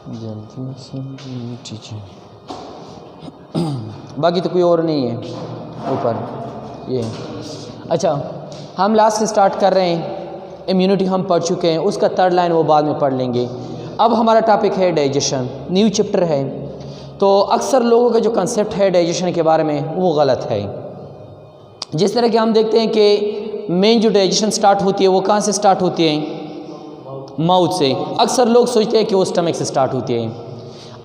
जल्दी से टीचर। बाकी तो कोई और नहीं है ऊपर ये। अच्छा, हम लास्ट से स्टार्ट कर रहे हैं। इम्यूनिटी हम पढ़ चुके हैं, उसका थर्ड लाइन वो बाद में पढ़ लेंगे। अब हमारा टॉपिक है डाइजेशन, न्यू चैप्टर है। तो अक्सर लोगों का जो कंसेप्ट है डाइजेशन के बारे में वो गलत है। जिस तरह कि हम देखते हैं कि मेन जो डाइजेशन स्टार्ट होती है वो कहाँ से स्टार्ट होती है? माउथ से। अक्सर लोग सोचते हैं कि वो स्टमक से स्टार्ट होती है।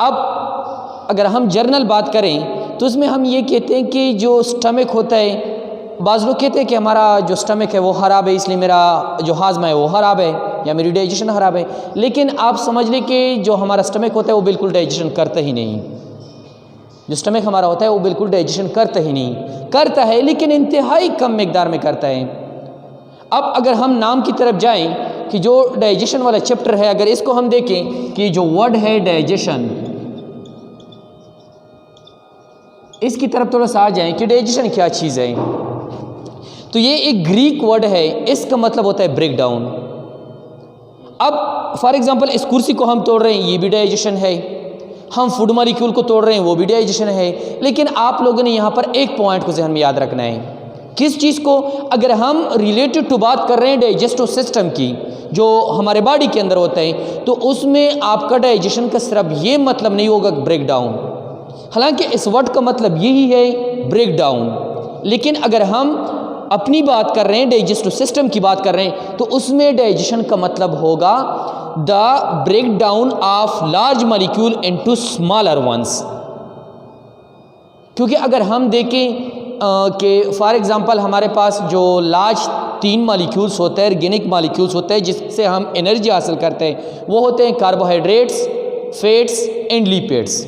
अब अगर हम जर्नल बात करें तो उसमें हम ये कहते हैं कि जो स्टमक होता है, बाज़ लोग कहते हैं कि हमारा जो स्टमक है वो ख़राब है, इसलिए मेरा जो हाजमा है वो ख़राब है या मेरी डाइजेशन ख़राब है। लेकिन आप समझ लें कि जो हमारा स्टमक होता है वो बिल्कुल डाइजेशन करता ही नहीं। जो स्टमक हमारा होता है वो बिल्कुल डाइजेशन करता ही नहीं, करता है लेकिन इंतहाई कम मिकदार में करता है। अब अगर हम नाम की तरफ जाएं कि जो डाइजेशन वाला चैप्टर है, अगर इसको हम देखें कि जो वर्ड है डाइजेशन, इसकी तरफ थोड़ा सा आ जाएं कि डाइजेशन क्या चीज़ है। तो ये एक ग्रीक वर्ड है, इसका मतलब होता है ब्रेक डाउन। अब फॉर एग्जांपल इस कुर्सी को हम तोड़ रहे हैं, ये भी डाइजेशन है। हम फूड मॉलिक्यूल को तोड़ रहे हैं, वो भी डाइजेशन है। लेकिन आप लोगों ने यहाँ पर एक पॉइंट को ज़हन में याद रखना है। किस चीज़ को? अगर हम रिलेटेड टू बात कर रहे हैं डाइजेस्टिव सिस्टम की, जो हमारे बॉडी के अंदर होता है, तो उसमें आपका डाइजेशन का सिर्फ ये मतलब नहीं होगा ब्रेक डाउन। हालांकि इस वर्ड का मतलब यही है ब्रेक डाउन, लेकिन अगर हम अपनी बात कर रहे हैं, डाइजेस्टिव सिस्टम की बात कर रहे हैं, तो उसमें डाइजेशन का मतलब होगा the break down of large molecule into smaller ones. क्योंकि अगर हम देखें कि फॉर एग्जांपल हमारे पास जो लार्ज 3 मॉलिक्यूल्स होते हैं, ऑर्गेनिक मॉलिक्यूल्स होते हैं जिससे हम एनर्जी हासिल करते हैं, वो होते हैं कार्बोहाइड्रेट्स, फैट्स एंड लिपिड्स।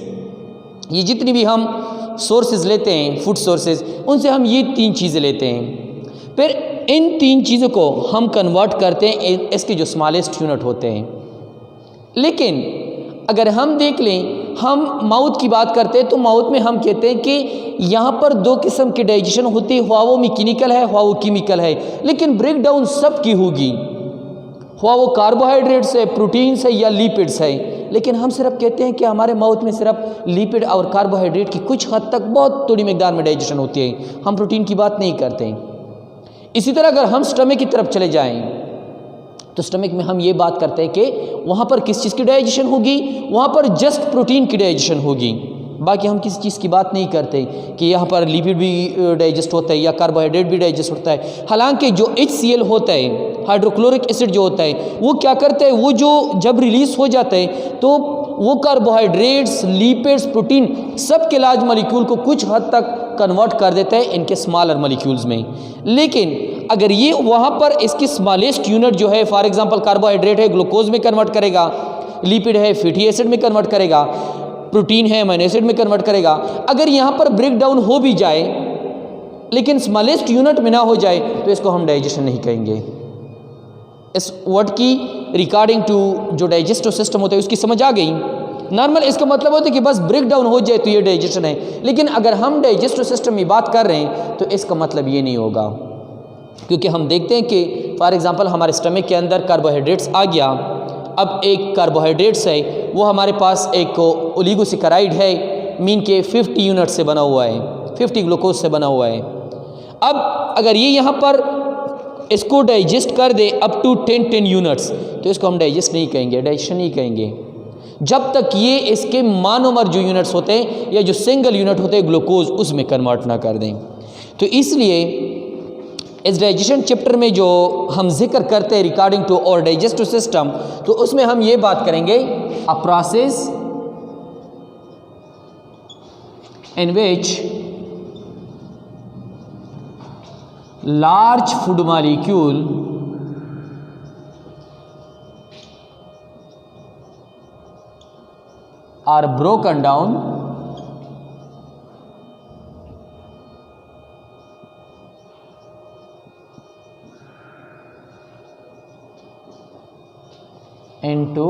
ये जितनी भी हम सोर्सेज लेते हैं, फूड सोर्सेज, उनसे हम ये 3 चीज़ें लेते हैं। फिर इन 3 चीज़ों को हम कन्वर्ट करते हैं इसके जो स्मॉलेस्ट यूनिट होते हैं। लेकिन अगर हम देख लें, हम माउथ की बात करते हैं तो माउथ में हम कहते हैं कि यहाँ पर 2 किस्म की डाइजेशन होती है, हुआ वो मैकेनिकल है, हुआ वो केमिकल है। लेकिन ब्रेक डाउन सब की होगी, हुआ वो कार्बोहाइड्रेट्स है, प्रोटीन्स है या लिपिड्स है। लेकिन हम सिर्फ कहते हैं कि हमारे माउथ में सिर्फ लिपिड और कार्बोहाइड्रेट की कुछ हद तक बहुत थोड़ी मिकदार में डाइजेशन होती है, हम प्रोटीन की बात नहीं करते। इसी तरह अगर हम स्टमक की तरफ चले जाएं तो स्टमक में हम ये बात करते हैं कि वहाँ पर किस चीज़ की डाइजेशन होगी? वहाँ पर जस्ट प्रोटीन की डाइजेशन होगी। बाकी हम किसी चीज़ की बात नहीं करते कि यहाँ पर लिपिड भी डाइजेस्ट होता है या कार्बोहाइड्रेट भी डाइजेस्ट होता है। हालांकि जो HCl होता है, हाइड्रोक्लोरिक एसिड जो होता है, वो क्या करता है, वो जो जब रिलीज़ हो जाता है तो वो कार्बोहाइड्रेट्स, लिपिड्स, प्रोटीन सब के लार्ज मॉलिक्यूल को कुछ हद तक कन्वर्ट कर देता है इनके स्मॉलर मॉलिक्यूल्स में। लेकिन अगर ये वहाँ पर इसकी स्मॉलेस्ट यूनिट जो है, फॉर एग्जांपल कार्बोहाइड्रेट है ग्लूकोज में कन्वर्ट करेगा, लिपिड है फैटी एसिड में कन्वर्ट करेगा, प्रोटीन है अमीनो एसिड में कन्वर्ट करेगा। अगर यहाँ पर ब्रेक डाउन हो भी जाए लेकिन स्मॉलेस्ट यूनिट में ना हो जाए तो इसको हम डाइजेशन नहीं कहेंगे। इस वर्ड की रिगार्डिंग टू जो डाइजेस्टिव सिस्टम होता है उसकी समझ आ गई? नॉर्मल इसका मतलब होता है कि बस ब्रेक डाउन हो जाए तो ये डाइजेशन है। लेकिन अगर हम डाइजेस्टिव सिस्टम की बात कर रहे हैं तो इसका मतलब ये नहीं होगा, क्योंकि हम देखते हैं कि फॉर एग्जांपल हमारे स्टमक के अंदर कार्बोहाइड्रेट्स आ गया। अब एक कार्बोहाइड्रेट्स है वो हमारे पास एक ओलिगोसैकेराइड है, मीन के 50 यूनिट से बना हुआ है, 50 ग्लूकोज से बना हुआ है। अब अगर ये यहाँ पर इसको डाइजेस्ट कर दे अप टू 10 यूनिट्स तो इसको हम डाइजेस्ट नहीं कहेंगे, डाइजेशन नहीं कहेंगे, जब तक ये इसके मोनोमर जो यूनिट्स होते हैं या जो सिंगल यूनिट होते हैं ग्लूकोज उसमें कन्वर्ट ना कर दें। तो इसलिए इस डाइजेशन चैप्टर में जो हम जिक्र करते हैं रिगार्डिंग टू और डाइजेस्टिव सिस्टम, तो उसमें हम ये बात करेंगे a process in which large food molecule are broken down into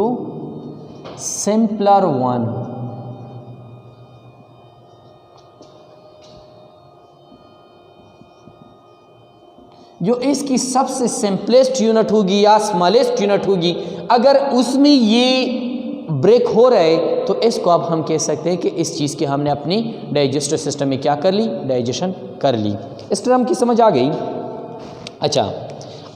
simpler one. जो इसकी सबसे सिंपलेस्ट यूनिट होगी या स्मॉलेस्ट यूनिट होगी, अगर उसमें ये ब्रेक हो रहे तो इसको अब हम कह सकते हैं कि इस चीज़ के हमने अपनी डाइजेस्टिव सिस्टम में क्या कर ली, डाइजेशन कर ली। इस टर्म की समझ आ गई। अच्छा,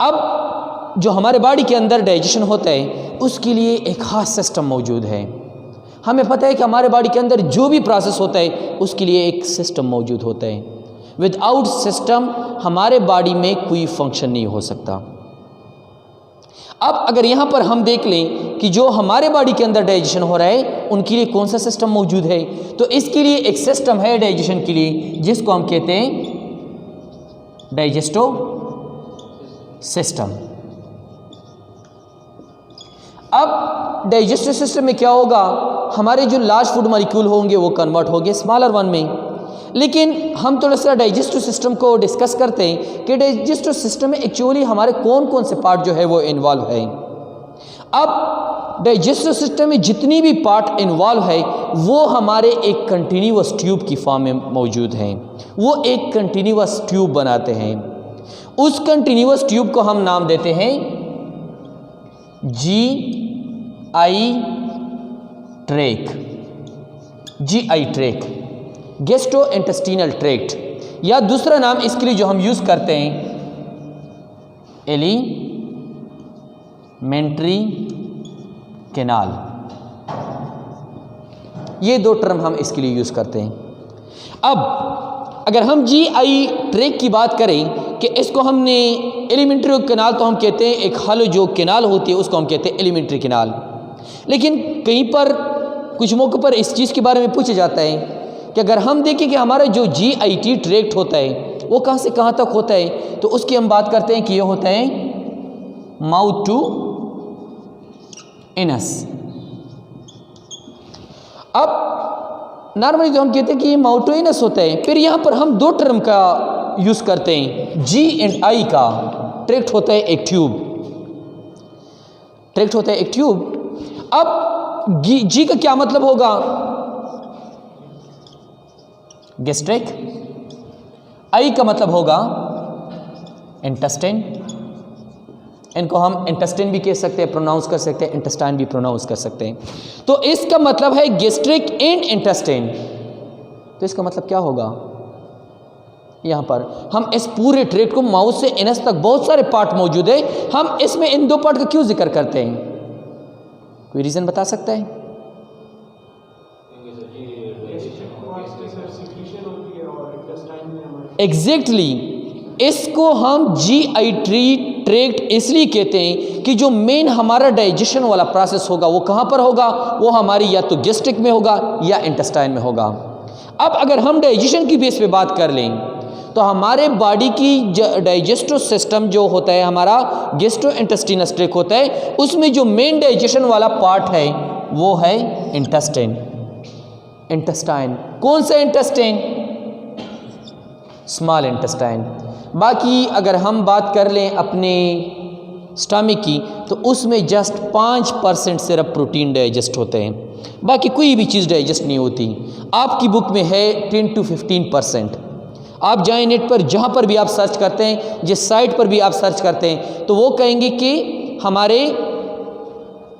अब जो हमारे बॉडी के अंदर डाइजेशन होता है उसके लिए एक ख़ास सिस्टम मौजूद है। हमें पता है कि हमारे बॉडी के अंदर जो भी प्रोसेस होता है उसके लिए एक सिस्टम मौजूद होता है। विदाउट सिस्टम हमारे बॉडी में कोई फंक्शन नहीं हो सकता। अब अगर यहाँ पर हम देख लें कि जो हमारे बॉडी के अंदर डाइजेशन हो रहा है उनके लिए कौन सा सिस्टम मौजूद है, तो इसके लिए एक सिस्टम है डाइजेशन के लिए जिसको हम कहते हैं डाइजेस्टिव सिस्टम। अब डाइजेस्टिव सिस्टम में क्या होगा, हमारे जो लार्ज फूड मॉलिक्यूल होंगे वो कन्वर्ट होंगे स्मॉलर वन में। लेकिन हम थोड़ा सा डाइजेस्टिव सिस्टम को डिस्कस करते हैं कि डाइजेस्टिव सिस्टम में एक्चुअली हमारे कौन कौन से पार्ट जो है वो इन्वॉल्व है। अब डाइजेस्टिव सिस्टम में जितनी भी पार्ट इन्वॉल्व है वो हमारे एक कंटिन्यूअस ट्यूब की फॉर्म में मौजूद हैं। वो एक कंटिन्यूअस ट्यूब बनाते हैं। उस कंटिन्यूअस ट्यूब को हम नाम देते हैं GI track, GI track, gastrointestinal tract, या दूसरा नाम इसके लिए जो हम यूज़ करते हैं एलिमेंट्री कैनाल। ये दो टर्म हम इसके लिए यूज़ करते हैं। अब अगर हम GI ट्रैक की बात करें कि इसको हमने एलिमेंट्री कैनाल तो हम कहते हैं एक हल जो कैनाल होती है उसको हम कहते हैं एलिमेंट्री कैनाल। लेकिन कहीं पर कुछ मौक़ों पर इस चीज़ के बारे में पूछा जाता है कि अगर हम देखें कि हमारा जो GIT ट्रैक्ट होता है वो कहाँ से कहाँ तक होता है, तो उसकी हम बात करते हैं कि ये होता है माउथ टू एनस। अब नॉर्मली तो हम कहते हैं कि ये माउथ टू एनस होता है। फिर यहाँ पर हम दो टर्म का यूज़ करते हैं। G एंड I का ट्रैक्ट होता है एक ट्यूब, ट्रैक्ट होता है एक ट्यूब। अब G का क्या मतलब होगा, गैस्ट्रिक। I का मतलब होगा इंटेस्टाइन। इनको हम इंटेस्टाइन भी कह सकते हैं, प्रोनाउंस कर सकते हैं, इंटेस्टाइन भी प्रोनाउंस कर सकते हैं। तो इसका मतलब है गैस्ट्रिक एंड इंटेस्टाइन। तो इसका मतलब क्या होगा, यहाँ पर हम इस पूरे ट्रैक्ट को माउथ से एनस तक बहुत सारे पार्ट मौजूद है, हम इसमें इन दो पार्ट का क्यों जिक्र करते हैं, कोई रीज़न बता सकता है? एग्जैक्टली इसको हम GI ट्रैक्ट इसलिए कहते हैं कि जो मेन हमारा डाइजेशन वाला प्रोसेस होगा वो कहाँ पर होगा, वो हमारी या तो गैस्ट्रिक में होगा या इंटेस्टाइन में होगा। अब अगर हम डाइजेशन की बेस पे बात कर लें तो हमारे बॉडी की डाइजेस्टिव सिस्टम जो होता है हमारा गैस्ट्रोइंटेस्टाइनल ट्रैक्ट होता है, उसमें जो मेन डाइजेशन वाला पार्ट है वो है इंटेस्टाइन। इंटेस्टाइन कौन सा इंटेस्टाइन, स्मॉल इंटेस्टाइन। बाकी अगर हम बात कर लें अपने स्टमक की तो उसमें जस्ट 5% सिर्फ प्रोटीन डाइजेस्ट होते हैं, बाकी कोई भी चीज़ डाइजेस्ट नहीं होती। आपकी बुक में है 10 to 15%। आप जाएं नेट पर, जहाँ पर भी आप सर्च करते हैं, जिस साइट पर भी आप सर्च करते हैं, तो वो कहेंगे कि हमारे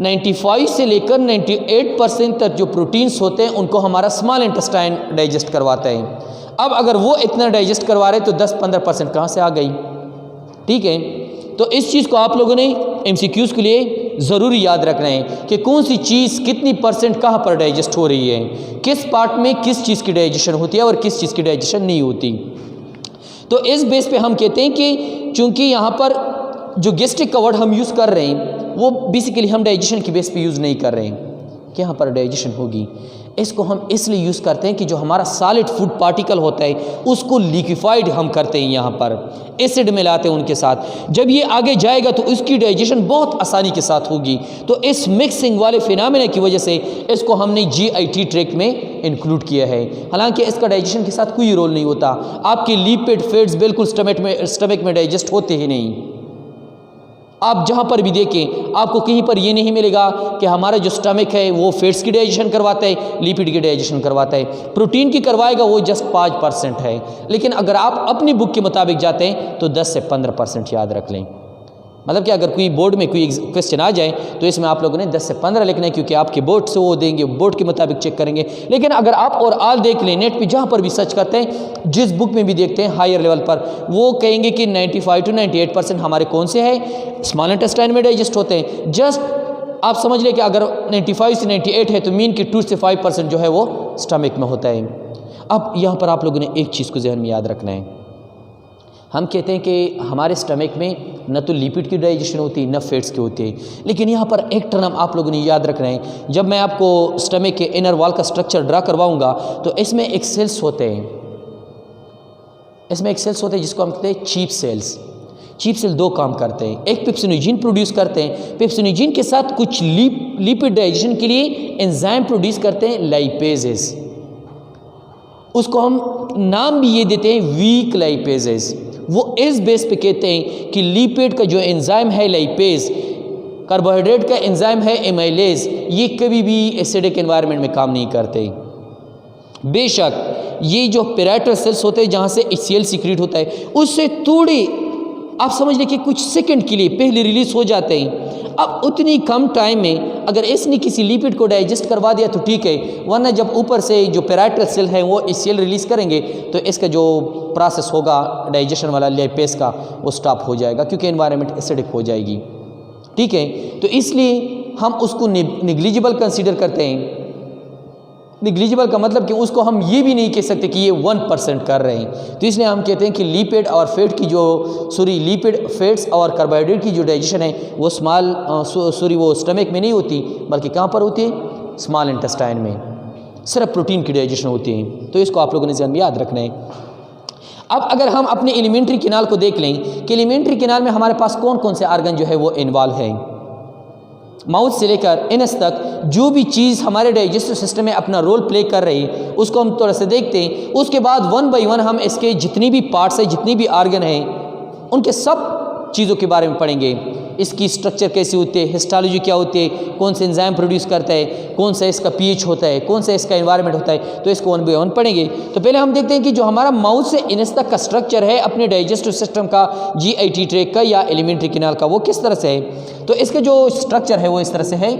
95 से लेकर 98% तक जो प्रोटीन्स होते हैं उनको हमारा स्मॉल इंटेस्टाइन डाइजेस्ट करवाता है। अब अगर वो इतना डाइजेस्ट करवा रहे तो 10-15% कहाँ से आ गई, ठीक है। तो इस चीज़ को आप लोगों ने MCQs के लिए ज़रूरी याद रखना है कि कौन सी चीज़ कितनी % कहाँ पर डाइजेस्ट हो रही है, किस पार्ट में किस चीज़ की डाइजेशन होती है और किस चीज़ की डाइजेशन नहीं होती। तो इस बेस पे हम कहते हैं कि चूँकि यहाँ पर जो गैस्ट्रिक का वर्ड हम यूज़ कर रहे हैं वो बेसिकली हम डाइजेशन की बेस पे यूज़ नहीं कर रहे हैं कि यहाँ पर डाइजेशन होगी। इसको हम इसलिए यूज़ करते हैं कि जो हमारा सॉलिड फूड पार्टिकल होता है उसको लिक्विफाइड हम करते हैं, यहाँ पर एसिड मिलाते हैं उनके साथ। जब ये आगे जाएगा तो उसकी डाइजेशन बहुत आसानी के साथ होगी। तो इस मिक्सिंग वाले फिनोमेना की वजह से इसको हमने GIT ट्रैक्ट में इंक्लूड किया है। हालांकि इसका डाइजेशन के साथ कोई रोल नहीं होता। आपके लिपिड फैट्स बिल्कुल स्टमक में डाइजेस्ट होते ही नहीं। आप जहाँ पर भी देखें आपको कहीं पर ये नहीं मिलेगा कि हमारा जो स्टमक है वो फैट्स की डाइजेशन करवाता है, लिपिड की डाइजेशन करवाता है। प्रोटीन की करवाएगा वो जस्ट 5% है। लेकिन अगर आप अपनी बुक के मुताबिक जाते हैं तो 10 से 15% याद रख लें। मतलब कि अगर कोई बोर्ड में कोई क्वेश्चन आ जाए तो इसमें आप लोगों ने 10 से 15 लिखना है, क्योंकि आपके बोर्ड से वो देंगे, बोर्ड के मुताबिक चेक करेंगे। लेकिन अगर आप और आल देख लें, नेट पे जहाँ पर भी सर्च करते हैं, जिस बुक में भी देखते हैं हायर लेवल पर, वो कहेंगे कि 95 to 98% हमारे कौन से हैं, स्मॉल इंटेस्टाइन में डाइजेस्ट होते हैं। जस्ट आप समझ लें कि अगर 95 से 98 है तो मीन कि 2 से 5% जो है वो स्टमक में होता है। अब यहाँ पर आप लोगों ने एक चीज़ को जहन में याद रखना है। हम कहते हैं कि हमारे स्टमक में न तो लिपिड की डाइजेशन होती है न फैट्स की होती है, लेकिन यहाँ पर एक टर्म आप लोगों ने याद रखना है। जब मैं आपको स्टमक के इनर वॉल का स्ट्रक्चर ड्रा करवाऊंगा तो इसमें एक सेल्स होते हैं, इसमें एक सेल्स होते हैं जिसको हम कहते हैं चीफ सेल्स। चीफ सेल दो काम करते हैं, एक पेप्सिनोजेन प्रोड्यूस करते हैं, पेप्सिनोजेन के साथ कुछ लिपिड डाइजेशन के लिए एंजाइम प्रोड्यूस करते हैं लाइपेजेस, उसको हम नाम भी ये देते हैं वीक लाइपेजेस। वो इस बेस पे कहते हैं कि लिपिड का जो एंजाइम है लाइपेज, कार्बोहाइड्रेट का एंजाइम है एमाइलेज, ये कभी भी एसिडिक एनवायरनमेंट में काम नहीं करते। बेशक ये जो पेराइटल सेल्स होते हैं जहाँ से HCl सीक्रेट होता है, उससे थोड़ी आप समझ लें कि कुछ सेकंड के लिए पहले रिलीज हो जाते हैं। अब उतनी कम टाइम में अगर इसने किसी लिपिड को डाइजेस्ट करवा दिया तो ठीक है, वरना जब ऊपर से जो पेराइटल सेल है वो HCl रिलीज करेंगे तो इसका जो प्रोसेस होगा डाइजेशन वाला लाइपेज का वो स्टॉप हो जाएगा, क्योंकि एनवायरनमेंट एसिडिक हो जाएगी। ठीक है, तो इसलिए हम उसको निग्लिजिबल कंसीडर करते हैं। निग्लिजिबल का मतलब कि उसको हम ये भी नहीं कह सकते कि ये 1% कर रहे हैं। तो इसलिए हम कहते हैं कि लिपिड और फैट की जो लिपिड फैट्स और कार्बोहाइड्रेट की जो डाइजेशन है वो वो स्टमक में नहीं होती, बल्कि कहाँ पर होती है, स्मॉल इंटेस्टाइन में। सिर्फ प्रोटीन की डाइजेशन होती है। तो इसको आप लोगों ने ध्यान में याद रखना है। अब अगर हम अपने एलिमेंट्री कैनाल को देख लें कि एलिमेंट्री कैनाल में हमारे पास कौन कौन से आर्गन जो है वो इन्वॉल्व है, माउथ से लेकर एनस तक जो भी चीज़ हमारे डाइजेस्टिव सिस्टम में अपना रोल प्ले कर रही है उसको हम थोड़ा सा देखते हैं। उसके बाद 1 by 1 हम इसके जितनी भी पार्ट्स हैं, जितनी भी आर्गन हैं, उनके सब चीज़ों के बारे में पढ़ेंगे। इसकी स्ट्रक्चर कैसी होती है, हिस्टोलॉजी क्या होती है, कौन से एंजाइम प्रोड्यूस करता है, कौन सा इसका पीएच होता है, कौन सा इसका एनवायरनमेंट होता है, तो इसको 1 by 1 पढ़ेंगे। तो पहले हम देखते हैं कि जो हमारा माउथ से एनस तक का स्ट्रक्चर है अपने डाइजेस्टिव सिस्टम का, GIT ट्रैक्ट का या एलिमेंट्री कैनाल का, वो किस तरह से है। तो इसका जो स्ट्रक्चर है वो इस तरह से है।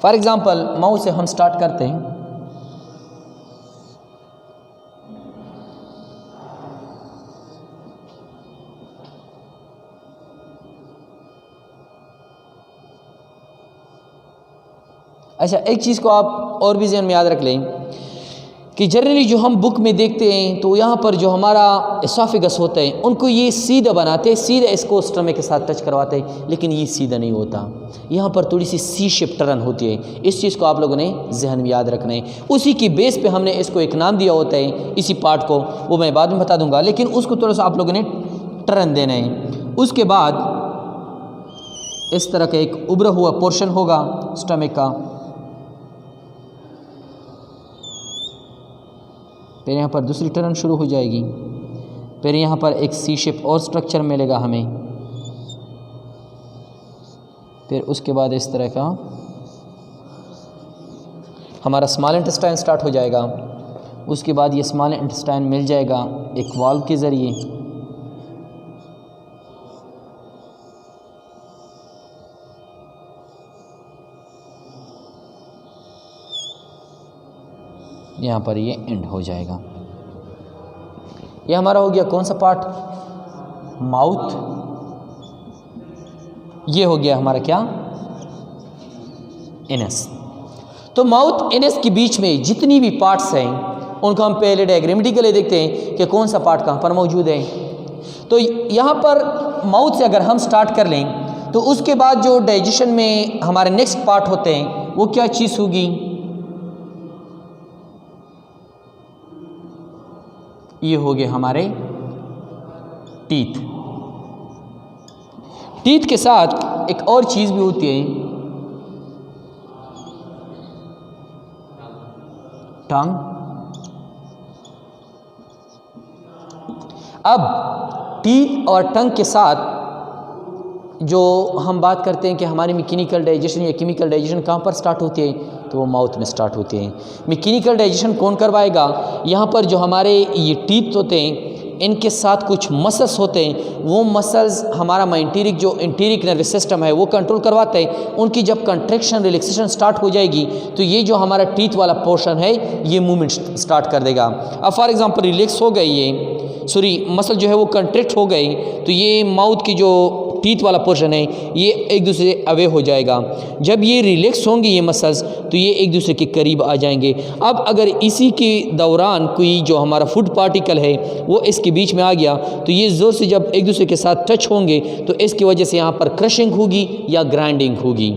फॉर एग्जाम्पल माउथ से हम स्टार्ट करते हैं। अच्छा, एक चीज़ को आप और भी ज़हन में याद रख लें कि जनरली जो हम बुक में देखते हैं तो यहाँ पर जो हमारा एसोफेगस होता है उनको ये सीधा बनाते हैं, सीधा इसको स्टमक के साथ टच करवाते हैं, लेकिन ये सीधा नहीं होता। यहाँ पर थोड़ी सी सी शेप टर्न होती है। इस चीज़ को आप लोगों ने जहन में याद रखना है। उसी की बेस पे हमने इसको एक नाम दिया होता है, इसी पार्ट को, वो मैं बाद में बता दूंगा, लेकिन उसको थोड़ा सा आप लोगों ने टर्न देना है। उसके बाद इस तरह का एक उभरा हुआ पोर्शन होगा स्टमक का, फिर यहाँ पर दूसरी टर्न शुरू हो जाएगी, फिर यहाँ पर एक सी शेप और स्ट्रक्चर मिलेगा हमें, फिर उसके बाद इस तरह का हमारा स्मॉल इंटेस्टाइन स्टार्ट हो जाएगा। उसके बाद ये स्मॉल इंटेस्टाइन मिल जाएगा एक वाल्व के ज़रिए, यहाँ पर ये एंड हो जाएगा। ये हमारा हो गया कौन सा पार्ट, माउथ। ये हो गया हमारा क्या, एनस। तो माउथ एनस के बीच में जितनी भी पार्ट्स हैं उनको हम पहले डायग्रामेटिकली देखते हैं कि कौन सा पार्ट कहाँ पर मौजूद है। तो यहाँ पर माउथ से अगर हम स्टार्ट कर लें तो उसके बाद जो डाइजेशन में हमारे नेक्स्ट पार्ट होते हैं वो क्या चीज़ होगी, ये हो गए हमारे टीथ। टीथ के साथ एक और चीज़ भी होती है, टंग। अब टीथ और टंग के साथ जो हम बात करते हैं कि हमारी मैकेनिकल डाइजेशन या केमिकल डाइजेशन कहाँ पर स्टार्ट होती है, तो वो माउथ में स्टार्ट होती है। मैकेनिकल डाइजेशन कौन करवाएगा, यहाँ पर जो हमारे ये टीथ होते हैं इनके साथ कुछ मसल्स होते हैं, वो मसल्स हमारा माइंटीरिक जो इंटीरिक नर्वस सिस्टम है वो कंट्रोल करवाते हैं। उनकी जब कंट्रैक्शन रिलैक्सेशन स्टार्ट हो जाएगी तो ये जो हमारा टीथ वाला पोर्शन है ये मूवमेंट स्टार्ट कर देगा। अब फॉर एग्जांपल रिलैक्स हो गई ये मसल जो है वो कंट्रैक्ट हो गई, तो ये माउथ की जो टीथ वाला पोर्शन है ये एक दूसरे से अवे हो जाएगा। जब ये रिलैक्स होंगे ये मसल्स तो ये एक दूसरे के करीब आ जाएंगे। अब अगर इसी के दौरान कोई जो हमारा फूड पार्टिकल है वो इसके बीच में आ गया तो ये ज़ोर से जब एक दूसरे के साथ टच होंगे तो इसकी वजह से यहाँ पर क्रशिंग होगी या ग्राइंडिंग होगी,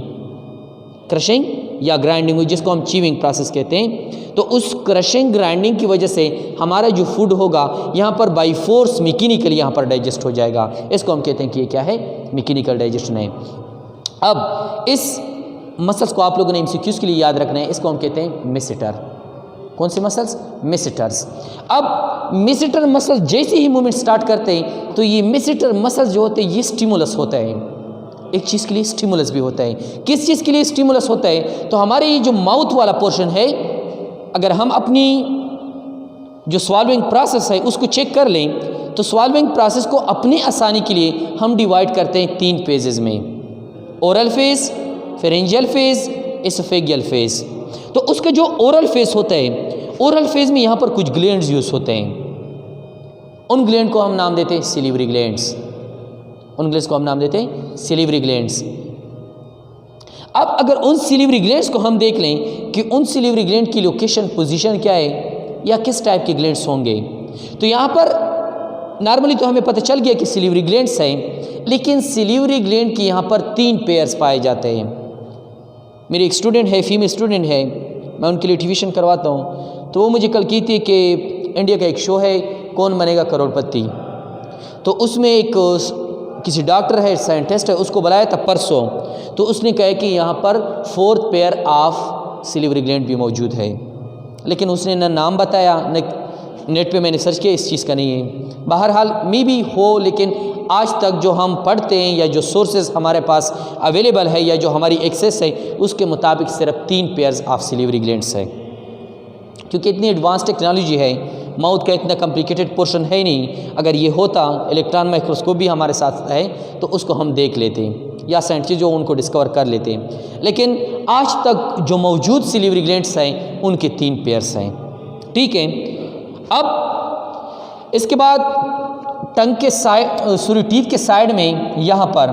क्रशिंग या ग्राइंडिंग हुई जिसको हम चीविंग प्रोसेस कहते हैं। तो उस क्रशिंग ग्राइंडिंग की वजह से हमारा जो फूड होगा यहाँ पर बाई फोर्स मैकेनिकली यहाँ पर डाइजेस्ट हो जाएगा। इसको हम कहते हैं कि ये क्या है, मैकेनिकल डाइजेशन है। अब इस मसल्स को आप लोगों ने एमसीक्यूज़ के लिए याद रखना है, इसको हम कहते हैं मेसेटर। कौन से मसल्स, मेसेटर्स। अब मेसेटर मसल्स जैसे ही मूवमेंट स्टार्ट करते हैं तो ये मेसेटर मसल्स जो होते हैं ये स्टिमुलस होता है, एक चीज़ के लिए स्टिमुलस भी होता है। किस चीज़ के लिए स्टिमुलस होता है, तो हमारे ये जो माउथ वाला पोर्शन है अगर हम अपनी जो स्वॉल्विंग प्रोसेस है उसको चेक कर लें तो स्वॉल्विंग प्रोसेस को अपनी आसानी के लिए हम डिवाइड करते हैं 3 फेजेज़ में, oral phase, pharyngeal phase, oesophageal phase. तो उसका जो ओरल फेज़ होता है, ओरल फेज़ में यहाँ पर कुछ ग्लैंड्स यूज़ होते हैं, उन ग्लैंड को हम नाम देते हैं सिलिवरी ग्लैंड्स, उन ग्लैंड्स को हम नाम देते हैं सिलिवरी ग्लैंड्स। अब अगर उन सिलिवरी ग्लैंड्स को हम देख लें कि उन सिलिवरी ग्लैंड की लोकेशन पोजीशन क्या है या किस टाइप के ग्लैंड्स होंगे, तो यहाँ पर नॉर्मली तो हमें पता चल गया कि सिलिवरी ग्लैंड्स हैं, लेकिन सिलिवरी ग्लैंड की यहाँ पर 3 पेयर्स पाए जाते हैं। मेरी एक स्टूडेंट है, फीमेल स्टूडेंट है, मैं उनके लिए ट्यूशन करवाता हूँ, तो वो मुझे कल कहती है कि इंडिया का एक शो है कौन बनेगा करोड़पति, तो उसमें एक किसी डॉक्टर है, साइंटिस्ट है, उसको बुलाया था परसों, तो उसने कहा कि यहाँ पर 4th पेयर ऑफ सिलिवरी ग्लैंड भी मौजूद है, लेकिन उसने न नाम बताया न नेट पे मैंने सर्च किया, इस चीज़ का नहीं है। बहरहाल मे भी हो, लेकिन आज तक जो हम पढ़ते हैं या जो सोर्सेज हमारे पास अवेलेबल है या जो हमारी एक्सेस है उसके मुताबिक सिर्फ 3 पेयर्स ऑफ सिलिवरी ग्लैंड्स है, क्योंकि इतनी एडवांस टेक्नोलॉजी है, माउथ का इतना कॉम्प्लिकेटेड पोर्शन है नहीं। अगर ये होता, इलेक्ट्रॉन माइक्रोस्कोप भी हमारे साथ है तो उसको हम देख लेते या साइंटिस्ट जो उनको डिस्कवर कर लेते हैं, लेकिन आज तक जो मौजूद सिलिवरी ग्लैंड्स हैं उनके 3 पेयर्स हैं। ठीक है, अब इसके बाद टंग के साइड टीथ के साइड में यहाँ पर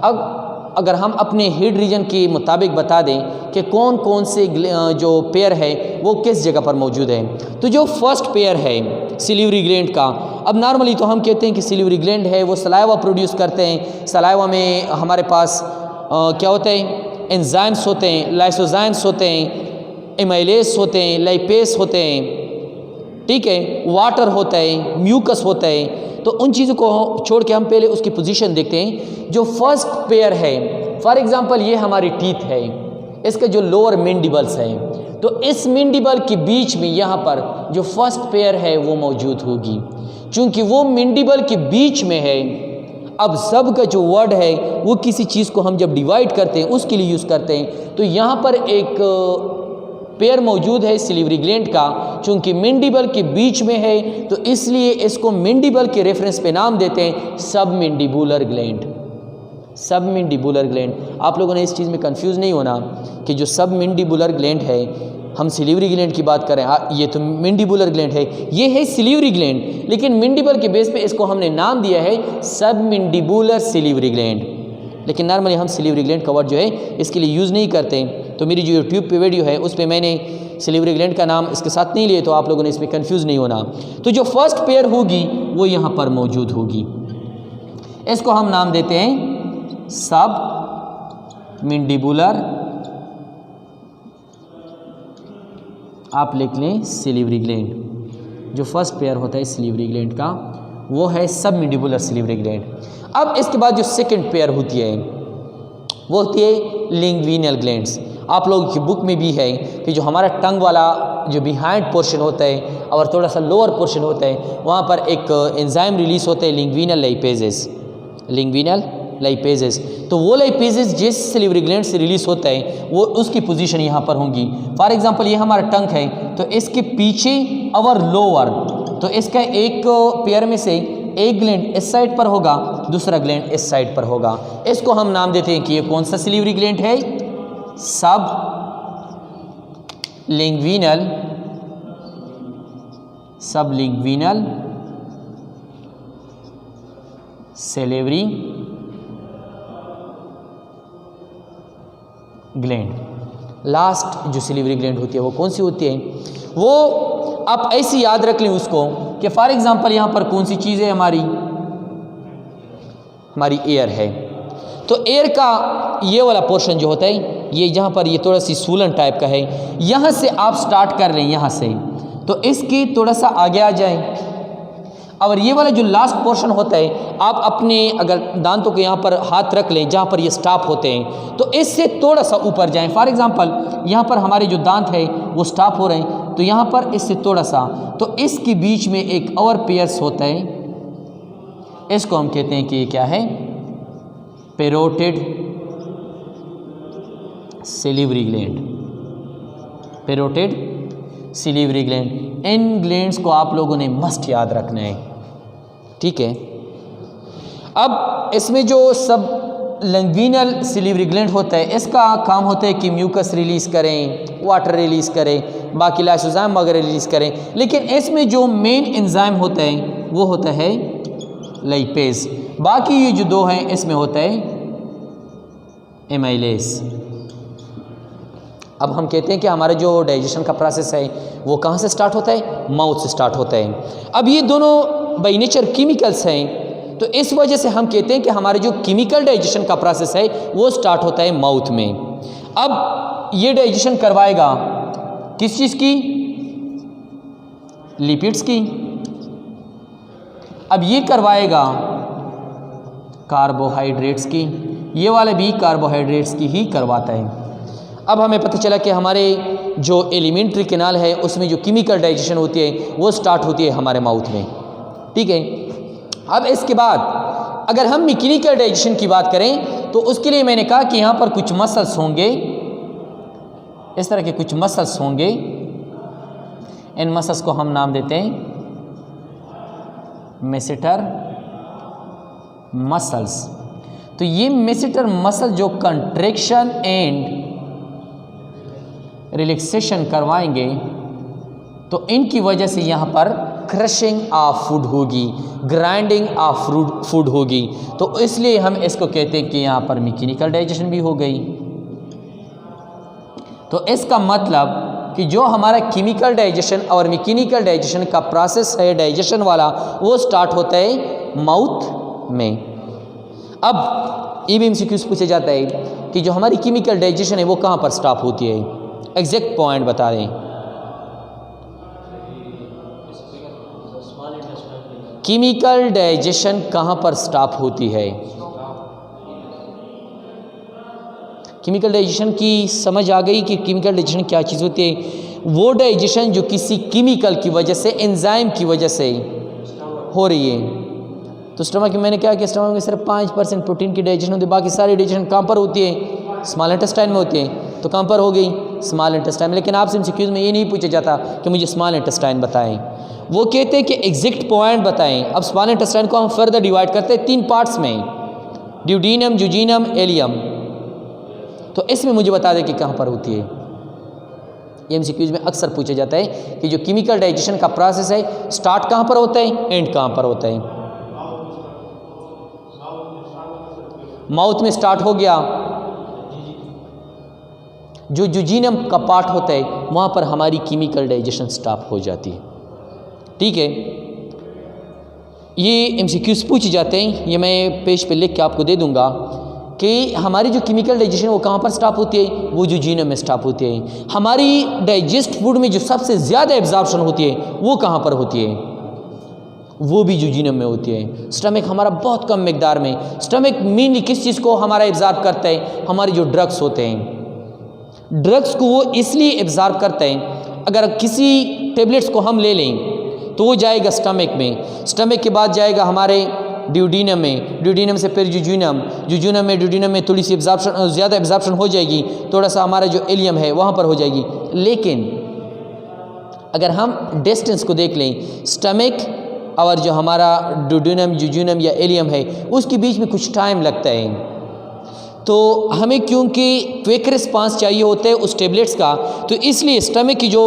अब अगर हम अपने हेड रीजन के मुताबिक बता दें कि कौन कौन से जो पेयर है वो किस जगह पर मौजूद है, तो जो फर्स्ट पेयर है सिलिवरी ग्लैंड का, अब नॉर्मली तो हम कहते हैं कि सिलिवरी ग्लैंड है वो सलाइवा प्रोड्यूस करते हैं। सलाइवा में हमारे पास क्या होता है, एंजाइम्स होते हैं, लाइसोजाइम्स होते हैं, एमाइलेस होते हैं, लाइपेस होते हैं, ठीक है, वाटर होता है, म्यूकस होता है। तो उन चीज़ों को छोड़ के हम पहले उसकी पोजीशन देखते हैं। जो फर्स्ट पेयर है, फॉर एग्जांपल ये हमारी टीथ है, इसके जो लोअर मैंडिबल्स हैं, तो इस मैंडिबल के बीच में यहाँ पर जो फर्स्ट पेयर है वो मौजूद होगी। चूँकि वो मैंडिबल के बीच में है, अब सब का जो वर्ड है वो किसी चीज़ को हम जब डिवाइड करते हैं उसके लिए यूज़ करते हैं, तो यहाँ पर एक पेयर मौजूद है सिलिवरी ग्लैंड का। चूँकि मैंडिबल के बीच में है तो इसलिए इसको मैंडिबल के रेफरेंस पे नाम देते हैं सब मैंडिबुलर ग्लैंड, सब मैंडिबुलर ग्लैंड। आप लोगों ने इस चीज़ में कंफ्यूज नहीं होना कि जो सब मैंडिबुलर ग्लैंड है, हम सिलिवरी ग्लैंड की बात करें, ये तो मैंडिबुलर ग्लैंड है, ये है सिलिवरी ग्लैंड, लेकिन मैंडिबल के बेस पे इसको हमने नाम दिया है सब मैंडिबुलर सिलिवरी ग्लैंड। लेकिन नॉर्मली हम सिलिवरी ग्लैंड का वर्ड जो है इसके लिए यूज़ नहीं करते। तो मेरी जो यूट्यूब पे वीडियो है उस पर मैंने सिलिवरी ग्लैंड का नाम इसके साथ नहीं लिए, तो आप लोगों ने इसमें कंफ्यूज नहीं होना। तो जो फर्स्ट पेयर होगी वो यहाँ पर मौजूद होगी, इसको हम नाम देते हैं सब मैंडिबुलर, आप लिख लें सिलिवरी ग्लैंड। जो फर्स्ट पेयर होता है सिलिवरी ग्लैंड का वो है सब मैंडिबुलर सिलिवरी ग्लैंड। अब इसके बाद जो सेकंड पेयर होती है वो होती है लिंग्विनल ग्लैंड्स। आप लोगों की बुक में भी है कि जो हमारा टंग वाला जो बिहाइंड पोर्शन होता है और थोड़ा सा लोअर पोर्शन होता है, वहाँ पर एक एंजाइम रिलीज होता है लिंग्विनल लाइपेजेस, लिंग्विनल लाइपेजेस। तो वो लाइपेजेस जिस सिलिवरी ग्लैंड से रिलीज होता है वो उसकी पोजीशन यहाँ पर होंगी। फॉर एग्जांपल ये हमारा टंक है, तो इसके पीछे अवर लोअर, तो इसका एक पेयर में से एक ग्लैंड इस साइड पर होगा, दूसरा ग्लैंड इस साइड पर होगा। इसको हम नाम देते हैं कि ये कौन सा सिलिवरी ग्लैंड है, सब लिंग्विनल सिलिवरी ग्लैंड। लास्ट जो सिलिवरी ग्लैंड होती है वो कौन सी होती है, वो आप ऐसे याद रख लें उसको कि फॉर एग्जांपल यहाँ पर कौन सी चीज़ है, हमारी एयर है। तो एयर का ये वाला पोर्शन जो होता है, ये जहाँ पर ये थोड़ा सी सूलन टाइप का है, यहाँ से आप स्टार्ट कर लें, यहाँ से तो इसकी थोड़ा सा आगे आ जाए। और ये वाला जो लास्ट पोर्शन होता है, आप अपने अगर दांतों के यहाँ पर हाथ रख लें जहाँ पर ये स्टॉप होते हैं, तो इससे थोड़ा सा ऊपर जाएं। फॉर एग्जांपल यहाँ पर हमारे जो दांत है वो स्टॉप हो रहे हैं, तो यहाँ पर इससे थोड़ा सा, तो इसके बीच में एक और पेयर्स होता है, इसको हम कहते हैं कि ये क्या है, पैरोटिड सिलिवरी ग्लैंड। पैरोटिड सिलिवरी ग्लैंड, इन ग्लैंड्स को आप लोगों ने मस्ट याद रखना है, ठीक है। अब इसमें जो सब लिंग्विनल सिलिवरी ग्लैंड होता है, इसका काम होता है कि म्यूकस रिलीज़ करें, वाटर रिलीज़ करें, बाकी लाइसोजाइम वगैरह रिलीज़ करें। लेकिन इसमें जो मेन एंजाइम होता है वो होता है लाइपेज। बाकी ये जो दो हैं इसमें होता है एमाइलेज। अब हम कहते हैं कि हमारा जो डाइजेशन का प्रोसेस है वो कहाँ से स्टार्ट होता है, माउथ से स्टार्ट होता है। अब ये दोनों बाई नेचर केमिकल्स हैं, तो इस वजह से हम कहते हैं कि हमारे जो केमिकल डाइजेशन का प्रोसेस है वो स्टार्ट होता है माउथ में। अब ये डाइजेशन करवाएगा किस चीज़ की, लिपिड्स की। अब ये करवाएगा कार्बोहाइड्रेट्स की, ये वाले भी कार्बोहाइड्रेट्स की ही करवाता है। अब हमें पता चला कि हमारे जो एलिमेंट्री कैनाल है उसमें जो केमिकल डाइजेशन होती है वो स्टार्ट होती है हमारे माउथ में, ठीक है। अब इसके बाद अगर हम मैकेनिकल डाइजेशन की बात करें तो उसके लिए मैंने कहा कि यहाँ पर कुछ मसल्स होंगे, इस तरह के कुछ मसल्स होंगे। इन मसल्स को हम नाम देते हैं मेसेटर मसल्स। तो ये मेसेटर मसल जो कंट्रैक्शन एंड रिलैक्सेशन करवाएंगे, तो इनकी वजह से यहाँ पर क्रशिंग ऑफ फूड होगी, ग्राइंडिंग ऑफ फूड होगी। तो इसलिए हम इसको कहते हैं कि यहाँ पर मैकेनिकल डाइजेशन भी हो गई। तो इसका मतलब कि जो हमारा केमिकल डाइजेशन और मैकेनिकल डाइजेशन का प्रोसेस है डाइजेशन वाला, वो स्टार्ट होता है माउथ में। अब ये भी एमसीक्यूज पूछा जाता है कि जो हमारी केमिकल डाइजेशन है वो कहाँ पर स्टॉप होती है, एग्जैक्ट पॉइंट बता दें। केमिकल डाइजेशन कहाँ पर स्टॉप होती है, केमिकल डाइजेशन की समझ आ गई कि केमिकल डाइजेशन क्या चीज़ होती है। वो डाइजेशन जो किसी केमिकल की वजह से, एंजाइम की वजह से हो रही है। तो स्टमक में मैंने क्या कि स्टमक में सिर्फ 5% प्रोटीन की डाइजेशन होती है, बाकी सारी डाइजेशन कहाँ पर होती है, स्मॉल इंटेस्टाइन में होती है। तो कहाँ पर हो गई, स्मॉल इंटेस्टाइन में। लेकिन आपसे एमसीक्यूज में ये नहीं पूछा जाता कि मुझे स्मॉल इंटेस्टाइन बताएं, वो कहते हैं कि एग्जैक्ट पॉइंट बताएं। अब स्मॉल इंटेस्टाइन को हम फर्दर डिवाइड करते हैं 3 पार्ट्स में, ड्यूडीनम, जुजीनम, एलियम। तो इसमें मुझे बता दें कि कहाँ पर होती है। एमसीक्यूज में अक्सर पूछा जाता है कि जो केमिकल डाइजेशन का प्रोसेस है स्टार्ट कहाँ पर होता है, एंड कहाँ पर होता है। माउथ में स्टार्ट हो गया, जो जुजीनम का पार्ट होता है वहाँ पर हमारी केमिकल डाइजेशन स्टॉप हो जाती है, ठीक है। ये एमसीक्यूज पूछे जाते हैं, ये मैं पेज पे लिख के आपको दे दूंगा कि हमारी जो केमिकल डाइजेशन वो कहाँ पर स्टॉप होती है, वो जुजीनम में स्टॉप होती है। हमारी डाइजेस्ट फूड में जो सबसे ज़्यादा एब्जॉर्प्शन होती है वो कहाँ पर होती है, वो भी जुजीनम में होती है। स्टमक हमारा बहुत कम मिकदार में, स्टमक मेनली किस चीज़ को हमारा एब्जॉर्ब करता है, हमारे जो ड्रग्स होते हैं, ड्रग्स को वो इसलिए एब्जॉर्ब करते हैं, अगर किसी टेबलेट्स को हम ले लें तो वो जाएगा स्टमक में, स्टमक के बाद जाएगा हमारे ड्यूडीनम में, ड्यूडीनम से फिर जुजूनम, जुजूनम में ड्यूडीनम में थोड़ी सी एब्जॉर्प्शन, ज़्यादा एब्जॉर्प्शन हो जाएगी, थोड़ा सा हमारा जो इलियम है वहाँ पर हो जाएगी। लेकिन अगर हम डिस्टेंस को देख लें, स्टमक और जो हमारा ड्यूडीनम, जुजूनम या इलियम है उसके बीच में कुछ टाइम लगता है। तो हमें क्योंकि क्विक रिस्पांस चाहिए होता है उस टेबलेट्स का, तो इसलिए स्टमक की जो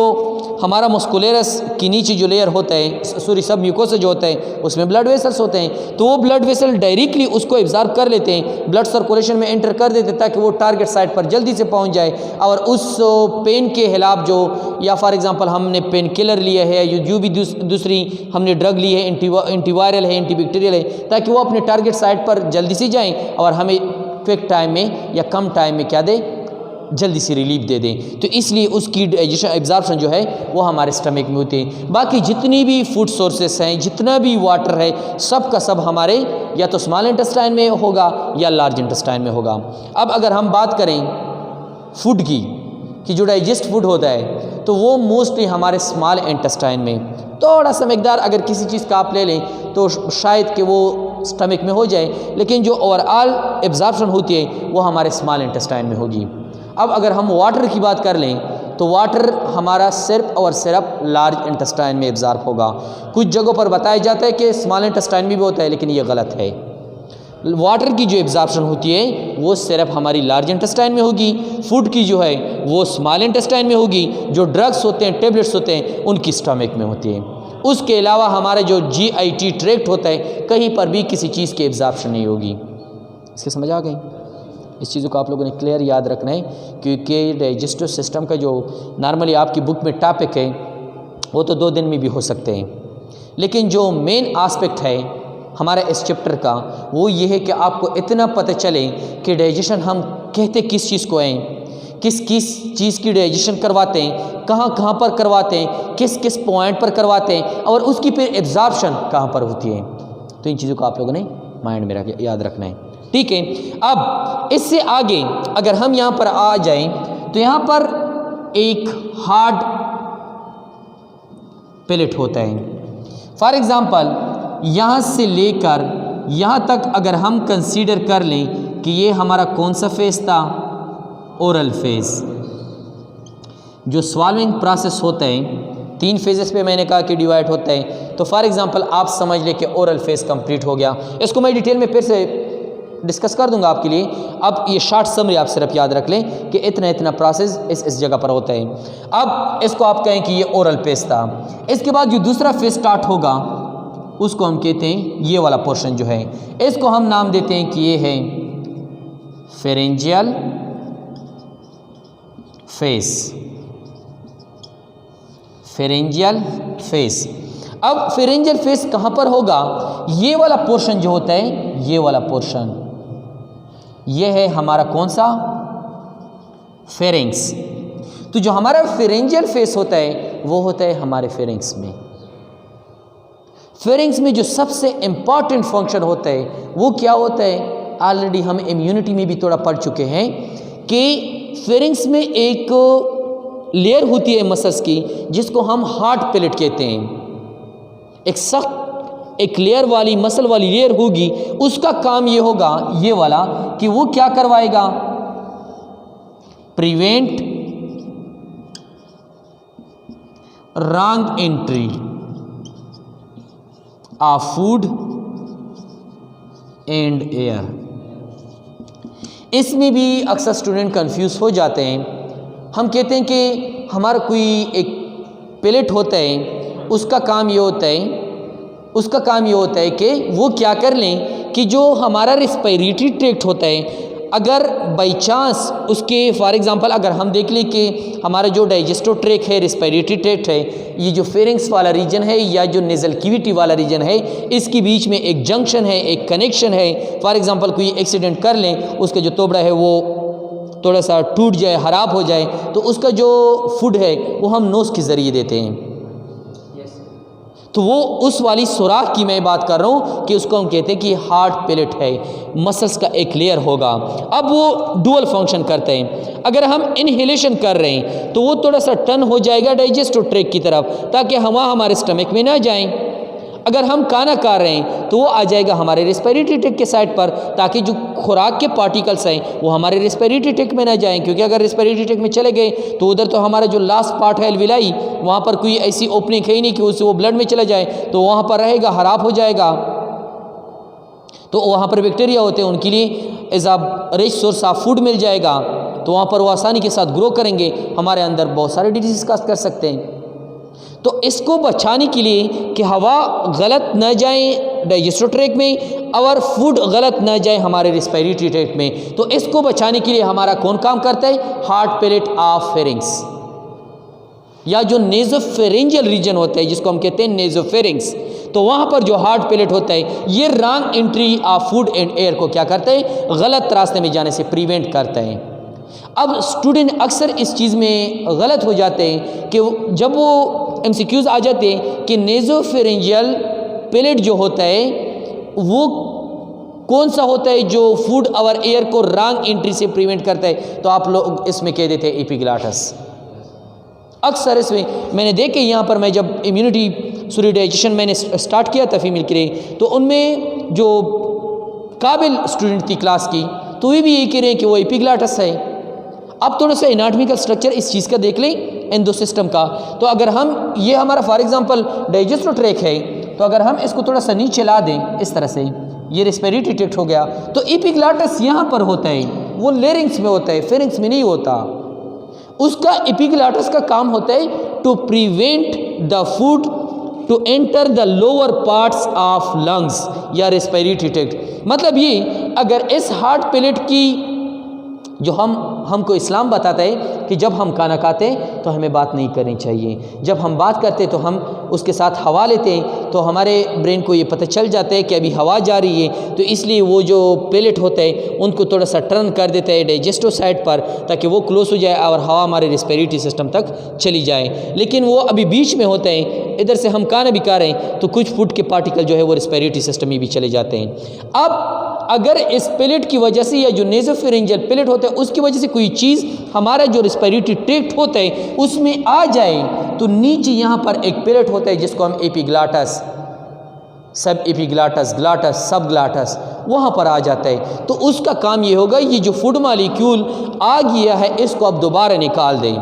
हमारा मस्कुलरस की नीचे जो लेयर होता है, सॉरी सब म्यूकोसा जो होता है उसमें ब्लड वेसल्स होते हैं, तो वो ब्लड वेसल डायरेक्टली उसको एब्जॉर्ब कर लेते हैं, ब्लड सर्कुलेशन में एंटर कर देते हैं ताकि वो टारगेट साइट पर जल्दी से पहुंच जाए और उस पेन के खिलाफ जो, या फॉर एग्जांपल हमने पेन किलर लिया है, जो भी दूसरी हमने ड्रग ली है, एंटीवायरल है, एंटीबैक्टीरियल है, ताकि वो अपने टारगेट साइट पर जल्दी से जाएँ और हमें क्विक टाइम में या कम टाइम में क्या दे, जल्दी से रिलीफ दे दें। तो इसलिए उसकी डाइजेशन एब्जॉर्प्शन जो है वो हमारे स्टमक में होती है। बाकी जितनी भी फूड सोर्सेस हैं, जितना भी वाटर है, सब का सब हमारे या तो स्मॉल इंटेस्टाइन में होगा या लार्ज इंटेस्टाइन में होगा। अब अगर हम बात करें फूड की कि जो डाइजेस्ट फूड होता है तो वो मोस्टली हमारे स्मॉल इंटेस्टाइन में, थोड़ा सा मकदार अगर किसी चीज़ का आप ले लें तो शायद कि वो स्टमक में हो जाए, लेकिन जो ओवरऑल एब्जॉर्प्शन होती है वो हमारे स्मॉल इंटेस्टाइन में होगी। अब अगर हम वाटर की बात कर लें तो वाटर हमारा सिर्फ और सिर्फ लार्ज इंटेस्टाइन में एब्जॉर्ब होगा। कुछ जगहों पर बताया जाता है कि स्मॉल इंटेस्टाइन में भी होता है, लेकिन ये गलत है। वाटर की जो एब्जॉर्प्शन होती है वो सिर्फ हमारी लार्ज इंटेस्टाइन में होगी, फूड की जो है वो स्मॉल इंटेस्टाइन में होगी, जो ड्रग्स होते हैं, टेबलेट्स होते हैं, उनकी स्टमक में होती है। उसके अलावा हमारा जो GIT ट्रैक्ट होता है कहीं पर भी किसी चीज़ की एब्जॉर्प्शन नहीं होगी। इसके समझ आ गई? इस चीज़ों को आप लोगों ने क्लियर याद रखना है, क्योंकि डाइजेस्टिव सिस्टम का जो नॉर्मली आपकी बुक में टॉपिक है वो तो 2 दिन में भी हो सकते हैं, लेकिन जो मेन आस्पेक्ट है हमारा इस चैप्टर का वो ये है कि आपको इतना पता चले कि डाइजेशन हम कहते किस चीज़ को हैं, किस किस चीज़ की डाइजेशन करवाते हैं, कहाँ कहाँ पर करवाते हैं, किस किस पॉइंट पर करवाते हैं और उसकी फिर एब्जॉर्प्शन कहाँ पर होती है। तो इन चीज़ों को आप लोगों ने माइंड में याद रखना है, ठीक है। अब इससे आगे अगर हम यहाँ पर आ जाएं तो यहाँ पर एक हार्ड पैलेट होता है। फॉर एग्ज़ाम्पल यहाँ से लेकर यहाँ तक अगर हम कंसीडर कर लें कि ये हमारा कौन सा फेज़ था, ओरल फेज़। जो स्वॉल्विंग प्रोसेस होता है 3 फेजेस पे मैंने कहा कि डिवाइड होता है, तो फॉर एग्जांपल आप समझ लें कि ओरल फेज़ कंप्लीट हो गया। इसको मैं डिटेल में फिर से डिस्कस कर दूंगा आपके लिए। अब ये शॉर्ट समरी आप सिर्फ याद रख लें कि इतना इतना प्रोसेस इस जगह पर होता है। अब इसको आप कहें कि ये ओरल फेज़ था। इसके बाद जो दूसरा फेज़ स्टार्ट होगा उसको हम कहते हैं, ये वाला पोर्शन जो है इसको हम नाम देते हैं कि ये है फेरेंजियल फेस, फेरेंजियल फेस। अब फेरेंजियल फेस कहाँ पर होगा? ये वाला पोर्शन जो होता है, ये वाला पोर्शन, ये है हमारा कौन सा, फेरिंग्स। तो जो हमारा फेरेंजियल फेस होता है वो होता है हमारे फेरिंग्स में। फेरिंग्स में जो सबसे इंपॉर्टेंट फंक्शन होता है वो क्या होता है? ऑलरेडी हम इम्यूनिटी में भी थोड़ा पढ़ चुके हैं कि फेरिंग्स में एक लेयर होती है मसल्स की जिसको हम हार्ड पैलेट कहते हैं। एक सख्त एक लेयर वाली मसल वाली लेयर होगी, उसका काम ये होगा ये वाला कि वो क्या करवाएगा, prevent wrong entry of food and air. इसमें भी अक्सर स्टूडेंट कंफ्यूज हो जाते हैं। हम कहते हैं कि हमारा कोई एक पैलेट होता है, उसका काम ये होता है, उसका काम ये होता है कि वो क्या कर लें कि जो हमारा रेस्पिरेटरी ट्रैक्ट होता है, अगर बाई चांस उसके फॉर एग्जांपल अगर हम देख लें कि हमारा जो डाइजेस्टिव ट्रैक्ट है, रेस्पिरेटरी ट्रैक्ट है, ये जो फेरिंग्स वाला रीजन है या जो नेजल कैविटी वाला रीजन है, इसके बीच में एक जंक्शन है, एक कनेक्शन है। फॉर एग्जांपल कोई एक्सीडेंट कर लें, उसका जो तोबड़ा है वो थोड़ा सा टूट जाए, ख़राब हो जाए, तो उसका जो फूड है वो हम नोज़ के ज़रिए देते हैं। तो वो उस वाली सुराख की मैं बात कर रहा हूँ कि उसको हम कहते हैं कि हार्ड पैलेट है, मसल्स का एक लेयर होगा। अब वो डुअल फंक्शन करते हैं। अगर हम इनहेलेशन कर रहे हैं तो वो थोड़ा सा टर्न हो जाएगा डाइजेस्टिव ट्रैक्ट की तरफ, ताकि हवा हमारे स्टमक में ना जाए। अगर हम खाना खा रहे हैं तो वो आ जाएगा हमारे रेस्पिरेटरी ट्रैक्ट के साइड पर, ताकि जो खुराक के पार्टिकल्स हैं वो हमारे रेस्पिरेटरी ट्रैक्ट में ना जाएं, क्योंकि अगर रेस्पिरेटरी ट्रैक्ट में चले गए तो उधर तो हमारा जो लास्ट पार्ट है एल्विलाई, वहाँ पर कोई ऐसी ओपनिंग है ही नहीं कि उससे वो ब्लड में चला जाए, तो वहाँ पर रहेगा, खराब हो जाएगा। तो वहाँ पर बैक्टीरिया होते हैं, उनके लिए as a rich source of food मिल जाएगा, तो वहाँ पर वो आसानी के साथ ग्रो करेंगे, हमारे अंदर बहुत सारे डिजीज का कर सकते हैं। तो इसको बचाने के लिए कि हवा गलत न जाए डाइजेस्टिव ट्रैक्ट में और फूड गलत न जाए हमारे रेस्पिरेटरी ट्रैक्ट में, तो इसको बचाने के लिए हमारा कौन काम करता है? हार्ट पैलेट ऑफ फेरिंग्स, या जो नेजोफेरेंजियल रीजन होता है जिसको हम कहते हैं नेजोफेरिंग्स, तो वहाँ पर जो हार्ट पैलेट होता है ये wrong entry of food and air को क्या करता है? गलत रास्ते में जाने से प्रिवेंट करता है। अब स्टूडेंट अक्सर इस चीज़ में गलत हो जाते हैं कि जब वो MCQs आ जाते हैं कि नेजोफेरेंजियल पैलेट जो होता है वो कौन सा होता है जो फूड और एयर को रॉन्ग एंट्री से प्रिवेंट करता है, तो आप लोग इसमें कह देते हैं एपिग्लॉटस। अक्सर इसमें मैंने देखे, यहाँ पर मैं जब इम्यूनिटी सॉरी डाइजेशन मैंने स्टार्ट किया था फीमेल के लिए, तो उनमें जो काबिल स्टूडेंट थी क्लास की, तो वे भी यही कह रहे हैं कि वो एपिग्लॉटस है। अब थोड़ा सा एनाटॉमिकल स्ट्रक्चर इस चीज़ का देख लें एंडो सिस्टम का, तो अगर हम ये हमारा फॉर एग्जांपल डाइजेस्टिव ट्रैक्ट है, तो अगर हम इसको थोड़ा सा नीचे ला दें इस तरह से, ये रेस्पिरेटरी ट्रैक्ट हो गया, तो एपिग्लॉटस यहाँ पर होता है, वो लेरिंग्स में होता है, फेरिंग्स में नहीं होता। उसका एपिग्लॉटस का काम होता है to prevent the food to enter the lower parts of lungs या रेस्पिरेटरी ट्रैक्ट। मतलब ये अगर इस हार्ट पैलेट की जो हमको इस्लाम बताता है कि जब हम खाना खाते हैं तो हमें बात नहीं करनी चाहिए, जब हम बात करते हैं तो हम उसके साथ हवा लेते हैं, तो हमारे ब्रेन को ये पता चल जाता है कि अभी हवा जा रही है, तो इसलिए वो जो पैलेट होता है उनको थोड़ा सा टर्न कर देता है डाइजेस्टिव साइड पर, ताकि वो क्लोज हो जाए और हवा हमारे रेस्पिरेटरी सिस्टम तक चली जाए। लेकिन वो अभी बीच में होते हैं, इधर से हम खाना भी खा रहे हैं तो कुछ फूड के पार्टिकल जो है वो रेस्पिरेटरी सिस्टम में भी चले जाते हैं। अब अगर इस पैलेट की वजह से या जो नेजोफेरेंजियल पैलेट होता है उसकी वजह से कोई चीज़ हमारा जो रेस्पिरेटरी ट्रैक्ट होता है उसमें आ जाए, तो नीचे यहाँ पर एक पैलेट होता है जिसको हम एपिग्लॉटस, सब एपिग्लॉटस, ग्लॉटस, सब ग्लॉटस वहाँ पर आ जाता है। तो उसका काम ये होगा, ये जो फूड मॉलिक्यूल आ गया है इसको अब दोबारा निकाल दें,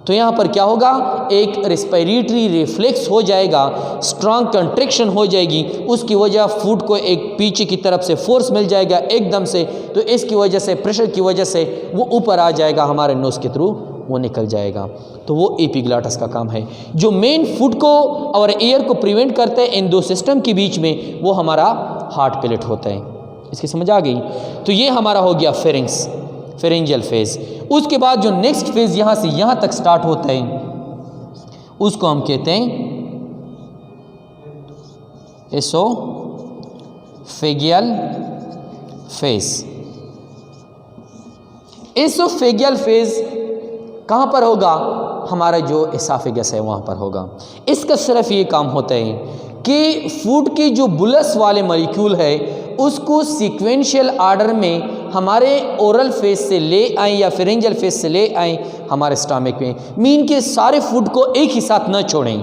तो यहाँ पर क्या होगा? एक रेस्पिरेटरी रिफ्लेक्स हो जाएगा, स्ट्रॉन्ग कंट्रैक्शन हो जाएगी, उसकी वजह फूड को एक पीछे की तरफ से फोर्स मिल जाएगा एकदम से, तो इसकी वजह से प्रेशर की वजह से वो ऊपर आ जाएगा, हमारे नोज़ के थ्रू वो निकल जाएगा। तो वो एपिग्लॉटस का काम है। जो मेन फूड को और एयर को प्रिवेंट करते हैं इन दो सिस्टम के बीच में, वो हमारा हार्ट पैलेट होता है। इसकी समझ आ गई? तो ये हमारा हो गया फेरिंग्स, फेरेंजियल फेज। उसके बाद जो नेक्स्ट फेज यहाँ से यहाँ तक स्टार्ट होता है उसको हम कहते हैं एसोफेगियल फेज। एसोफेगियल फेज कहाँ पर होगा? हमारा जो एसाफेगस है वहाँ पर होगा। इसका सिर्फ ये काम होता है कि फूड के जो बुलस वाले मॉलिक्यूल है उसको सीक्वेंशियल आर्डर में हमारे ओरल फेज से ले आएँ या फेरेंजियल फेज से ले आएँ हमारे स्टमक में, मीन के सारे फूड को एक ही साथ न छोड़ें,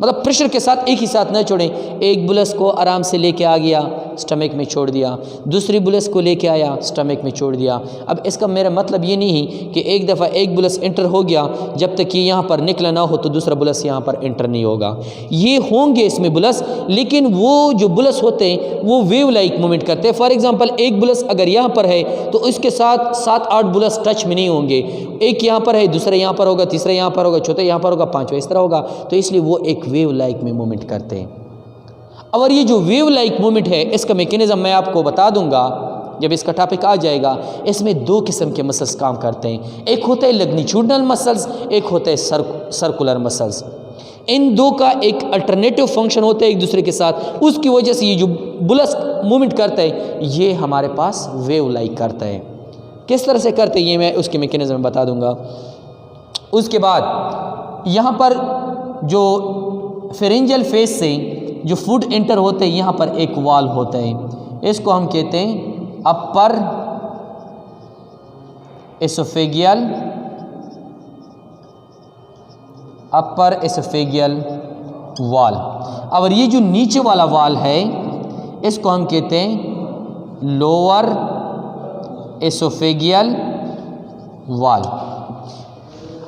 मतलब प्रेशर के साथ एक ही साथ न छोड़ें। एक बुलस को आराम से लेके आ गया, स्टमक में छोड़ दिया, दूसरी बुलस को लेके आया, स्टमक में छोड़ दिया। अब इसका मेरा मतलब ये नहीं कि एक दफ़ा एक बुलस इंटर हो गया, जब तक कि यहाँ पर निकला ना हो तो दूसरा बुलस यहाँ पर इंटर नहीं होगा। ये होंगे इसमें बुलस, लेकिन वो जो बुलस होते हैं वो वेव लाइक मूवमेंट करते हैं। फॉर एग्जाम्पल एक बुलस अगर यहाँ पर है तो इसके साथ 7-8 बुलस टच में नहीं होंगे, एक यहाँ पर है, दूसरा यहाँ पर होगा, तीसरा यहाँ पर होगा, चौथा यहाँ पर होगा, पाँचवा इस तरह होगा। तो इसलिए वो एक वेव लाइक में मूवमेंट करते हैं। और ये जो वेव लाइक मूवमेंट है इसका मैकेनिज्म मैं आपको बता दूंगा जब इसका टॉपिक आ जाएगा। इसमें दो किस्म के मसल्स काम करते हैं, एक होता है लैटिट्यूडनल मसल्स, एक होता है सर्कुलर मसल्स। इन दो का एक अल्टरनेटिव फंक्शन होता है एक दूसरे के साथ, उसकी वजह से ये जो बुलस मूवमेंट करता है ये हमारे पास वेव लाइक करता है। किस तरह से करते हैं ये मैं उसके मैकेनिज्म बता दूंगा। उसके बाद यहाँ पर जो फेरेंजियल फेज से जो फूड एंटर होते हैं यहाँ पर एक वॉल होता है, इसको हम कहते हैं अपर एसोफेगियल वाल। और ये जो नीचे वाला वाल है इसको हम कहते हैं लोअर एसोफेगियल वाल।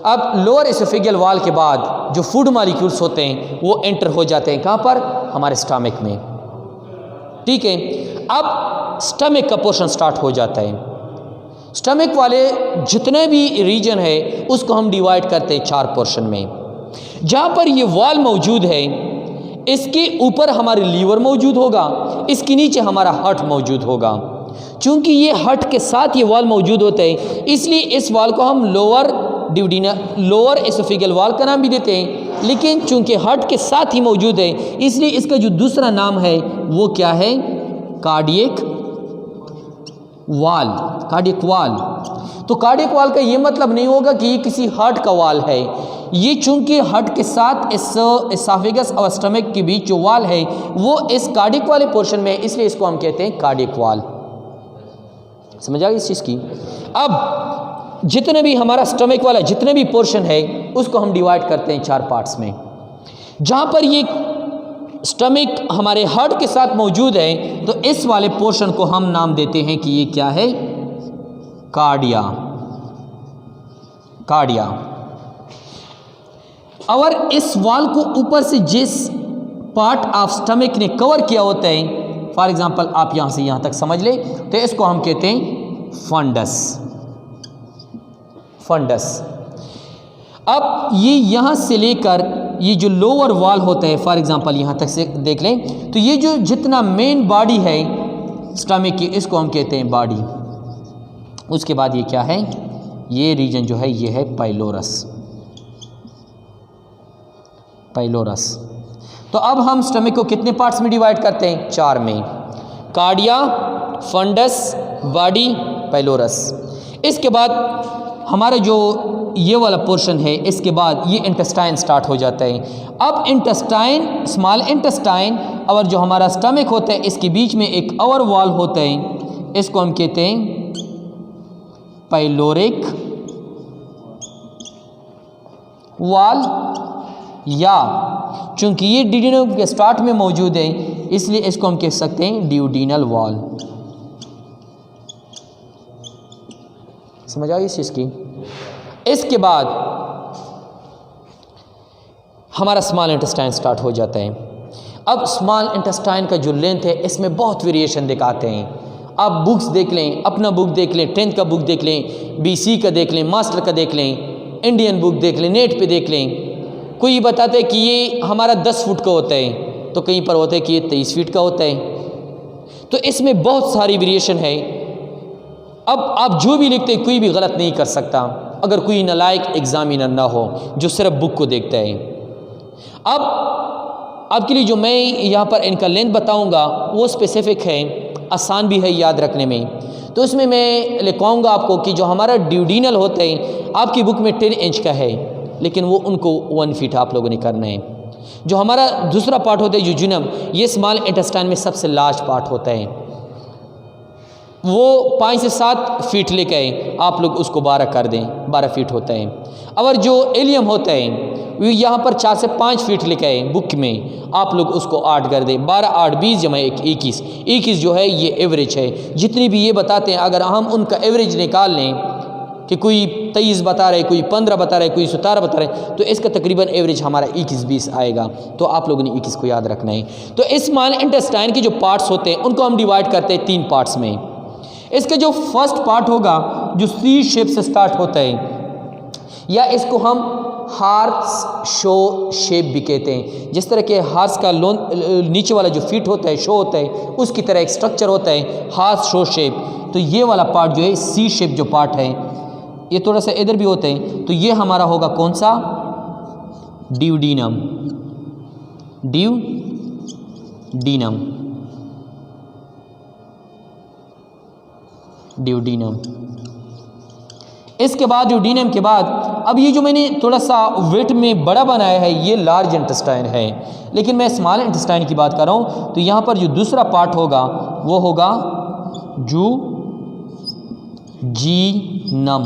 अब लोअर एसोफेगियल वाल के बाद जो फूड मॉलिक्यूल्स होते हैं वो एंटर हो जाते हैं कहाँ पर, हमारे स्टमक में। ठीक है, अब स्टमक का पोर्शन स्टार्ट हो जाता है। स्टमक वाले जितने भी रीजन है उसको हम डिवाइड करते हैं 4 पोर्शन में। जहाँ पर ये वाल मौजूद है इसके ऊपर हमारे लीवर मौजूद होगा, इसके नीचे हमारा हार्ट मौजूद होगा। चूंकि ये हार्ट के साथ ये वाल मौजूद होते हैं इसलिए इस वाल को हम लोअर एसोफेगियल वाल का नाम भी देते हैं। लेकिन चूंकि हार्ट के साथ ही मौजूद है इसलिए इसका जो दूसरा नाम है वो क्या है, कार्डियक वाल। कार्डियक वाल। तो कार्डियक वाल का ये मतलब नहीं होगा कि ये किसी हार्ट का वाल है। ये चूंकि हार्ट के साथ एसोफेगस और स्टमक के बीच जो वाल है वो इस कार्डियक वाले पोर्शन में है, इसलिए इसको हम कहते हैं कार्डियक वाल। समझ आ गई इस चीज़ की। अब जितने भी हमारा स्टमक वाला जितने भी पोर्शन है उसको हम डिवाइड करते हैं 4 पार्ट्स में। जहाँ पर ये स्टमक हमारे हार्ट के साथ मौजूद है तो इस वाले पोर्शन को हम नाम देते हैं कि ये क्या है, कार्डिया। कार्डिया। और इस वाल को ऊपर से जिस पार्ट ऑफ स्टमक ने कवर किया होता है, फॉर एग्जांपल आप यहां से यहां तक समझ ले, तो इसको हम कहते हैं फंडस। फंडस। अब ये यहां से लेकर ये जो लोअर वाल होता है, फॉर एग्जांपल यहां तक से देख लें, तो ये जो जितना मेन बॉडी है स्टमक की इसको हम कहते हैं बॉडी। उसके बाद ये क्या है, ये रीजन जो है ये है पाइलोरस। पाइलोरस। तो अब हम स्टमक को कितने पार्ट्स में डिवाइड करते हैं, 4 में। Cardia, fundus, body, pylorus. इसके बाद हमारा जो ये वाला पोर्शन है इसके बाद ये इंटेस्टाइन स्टार्ट हो जाता है। अब इंटेस्टाइन, स्मॉल इंटेस्टाइन और जो हमारा स्टमक होता है इसके बीच में एक और वॉल होता है, इसको हम कहते हैं पाइलोरिक वॉल, या चूंकि ये डियूडिनम के स्टार्ट में मौजूद है इसलिए इसको हम कह सकते हैं डियूडिनल वॉल। समझ आ गई इस चीज़ की। इसके बाद हमारा स्मॉल इंटेस्टाइन स्टार्ट हो जाता है। अब स्मॉल इंटेस्टाइन का जो लेंथ है इसमें बहुत वेरिएशन दिखाते हैं। आप बुक्स देख लें, अपना बुक देख लें, 10th का बुक देख लें, BC का देख लें, मास्टर का देख लें, इंडियन बुक देख लें, नेट पे देख लें। कोई बताता है कि ये हमारा 10 फुट का होता है, तो कहीं पर होता है कि ये 23 फीट का होता है। तो इसमें बहुत सारी वेरिएशन है। अब आप जो भी लिखते हैं कोई भी गलत नहीं कर सकता अगर कोई नालायक एग्जामिनर ना हो जो सिर्फ बुक को देखता है। अब आपके लिए जो मैं यहाँ पर इनका लेंथ बताऊँगा वो स्पेसिफिक है, आसान भी है याद रखने में। तो इसमें मैं लिखवाऊँगा आपको कि जो हमारा ड्यूडिनल होता है आपकी बुक में 10 इंच का है, लेकिन वो उनको 1 फीट आप लोगों ने करना है। जो हमारा दूसरा पार्ट होता है यूजुनम, ये स्मॉल इंटेस्टाइन में सबसे लार्ज पार्ट होता है, वो 5 से 7 फीट लेके आए, आप लोग उसको 12 कर दें, 12 फीट होता है। और जो एलियम होता है वो यहाँ पर 4 से 5 फीट लेके आए बुक में, आप लोग उसको 8 कर दें। 12 8 20 जमा 1 21। 21 जो है ये एवरेज है। जितनी भी ये बताते हैं अगर हम उनका एवरेज निकाल लें कि कोई 23 बता रहे, कोई 15 बता रहे, कोई 17 बता रहे, तो इसका तकरीबन एवरेज हमारा 21-20 आएगा। तो आप लोगों ने 21 को याद रखना है। तो इस स्मॉल इंटेस्टाइन के जो पार्ट्स होते हैं उनको हम डिवाइड करते हैं 3 पार्ट्स में। इसका जो फर्स्ट पार्ट होगा जो सी शेप से स्टार्ट होता है, या इसको हम हार्स शो शेप भी कहते हैं। जिस तरह के हार्स का नीचे वाला जो फीट होता है, शो होता है, उसकी तरह एक स्ट्रक्चर होता है हार्स शो शेप। तो ये वाला पार्ट जो है सी शेप जो पार्ट है, ये थोड़ा सा इधर भी होते हैं, तो ये हमारा होगा कौन सा, ड्यूडीनम। ड्यूडीनम। ड्यूडीनम। इसके बाद ड्यूडीनम के बाद अब ये जो मैंने थोड़ा सा वेट में बड़ा बनाया है ये लार्ज इंटेस्टाइन है, लेकिन मैं स्मॉल इंटेस्टाइन की बात कर रहा हूँ। तो यहाँ पर जो दूसरा पार्ट होगा वो होगा यूजीनम।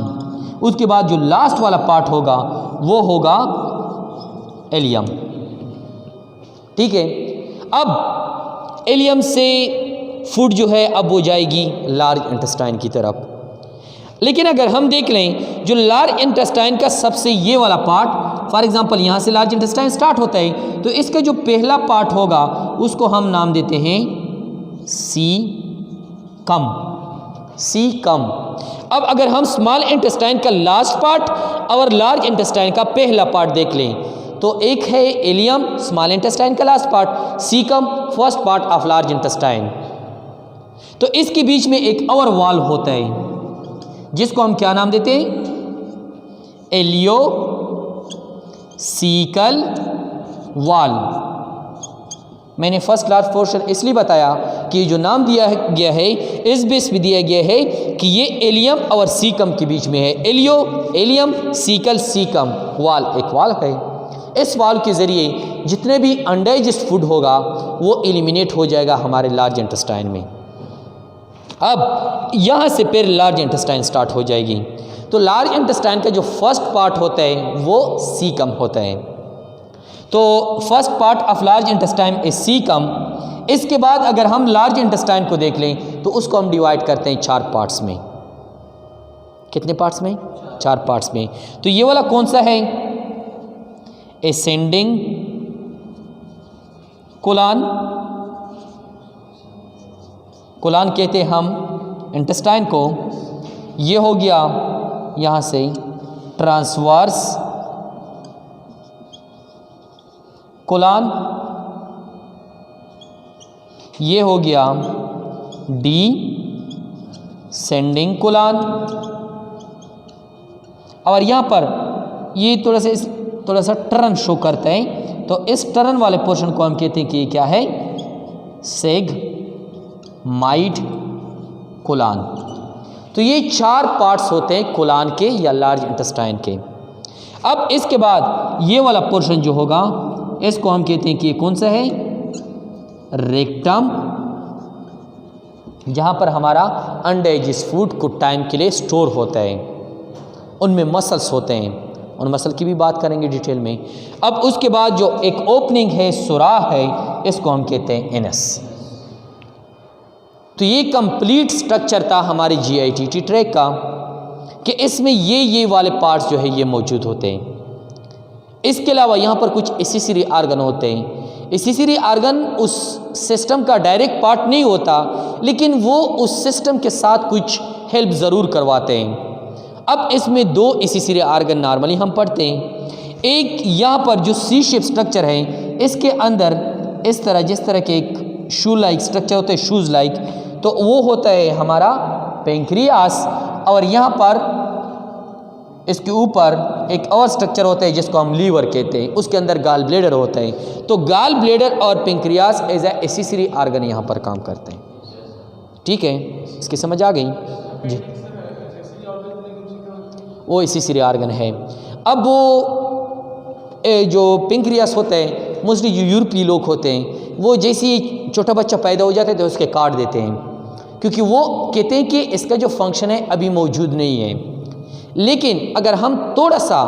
उसके बाद जो लास्ट वाला पार्ट होगा वो होगा एलियम। ठीक है। अब इलियम से फूड जो है अब वो जाएगी लार्ज इंटेस्टाइन की तरफ। लेकिन अगर हम देख लें जो लार्ज इंटेस्टाइन का सबसे ये वाला पार्ट, फॉर एग्जांपल यहाँ से लार्ज इंटेस्टाइन स्टार्ट होता है, तो इसका जो पहला पार्ट होगा उसको हम नाम देते हैं सीकम। सीकम। अब अगर हम स्मॉल इंटेस्टाइन का लास्ट पार्ट और लार्ज इंटेस्टाइन का पहला पार्ट देख लें तो एक है इलियम स्मॉल इंटेस्टाइन का last part, caecum first part of large intestine. तो इसके बीच में एक और वॉल होता है जिसको हम क्या नाम देते हैं, एलियो सीकल वॉल। मैंने फर्स्ट क्लास पोर्शन इसलिए बताया कि जो नाम दिया गया है इस बेस पे दिया गया है कि ये एलियम और सीकम के बीच में है। एलियो एलियम, सीकल सीकम, वाल एक वाल है। इस वाल के ज़रिए जितने भी अनडाइजेस्ट फूड होगा वो एलिमिनेट हो जाएगा हमारे लार्ज इंटेस्टाइन में। अब यहाँ से फिर लार्ज इंटेस्टाइन स्टार्ट हो जाएगी। तो लार्ज इंटेस्टाइन का जो फर्स्ट पार्ट होता है वो सीकम होता है। तो first part of large intestine is caecum. इसके बाद अगर हम लार्ज इंटेस्टाइन को देख लें तो उसको हम डिवाइड करते हैं 4 पार्ट्स में। कितने पार्ट्स में? 4 पार्ट्स में। तो ये वाला कौन सा है? असेंडिंग कोलान, कोलान कहते हैं हम इंटेस्टाइन को। ये हो गया यहाँ से ट्रांसवर्स कोलान, ये हो गया डिसेंडिंग कोलान। और यहाँ पर ये थोड़ा सा टर्न शो करता है, तो इस टर्न वाले पोर्शन को हम कहते हैं कि ये क्या है, सेगमाइड कोलान। तो ये 4 पार्ट्स होते हैं कोलान के या लार्ज इंटेस्टाइन के। अब इसके बाद ये वाला पोर्शन जो होगा इसको हम कहते हैं कि ये कौन सा है, रेक्टम, जहाँ पर हमारा अनडाइजेस्ट फूड कुछ टाइम के लिए स्टोर होता है। उनमें मसल्स होते हैं, उन मसल की भी बात करेंगे डिटेल में। अब उसके बाद जो एक ओपनिंग है, सुराह है, इसको हम कहते हैं एनस। तो ये कंप्लीट स्ट्रक्चर था हमारे GITT ट्रैक का कि इसमें ये वाले पार्ट्स जो है ये मौजूद होते हैं। इसके अलावा यहाँ पर कुछ एसेसरी आर्गन होते हैं। एसेसरी आर्गन उस सिस्टम का डायरेक्ट पार्ट नहीं होता, लेकिन वो उस सिस्टम के साथ कुछ हेल्प ज़रूर करवाते हैं। अब इसमें 2 एसेसरी आर्गन नॉर्मली हम पढ़ते हैं। एक यहाँ पर जो सी शेप स्ट्रक्चर है, इसके अंदर इस तरह जिस तरह के एक शू लाइक स्ट्रक्चर होता है, शूज़ लाइक, तो वो होता है हमारा पेंक्रियास। और यहाँ पर इसके ऊपर एक और स्ट्रक्चर होता है जिसको हम लीवर कहते हैं, उसके अंदर गाल ब्लेडर होता है। तो गाल ब्लेडर और pancreas as a accessory organ यहाँ पर काम करते हैं। ठीक है, इसकी समझ आ गई जी? वो एसेसरी आर्गन है। अब वो जो पेंक्रियास होता है, मोस्टली जो यूरोपीय लोग होते हैं वो जैसे ही छोटा बच्चा पैदा हो जाता है तो उसके काट देते हैं, क्योंकि वो कहते हैं कि इसका जो फंक्शन है अभी मौजूद नहीं है। लेकिन अगर हम थोड़ा सा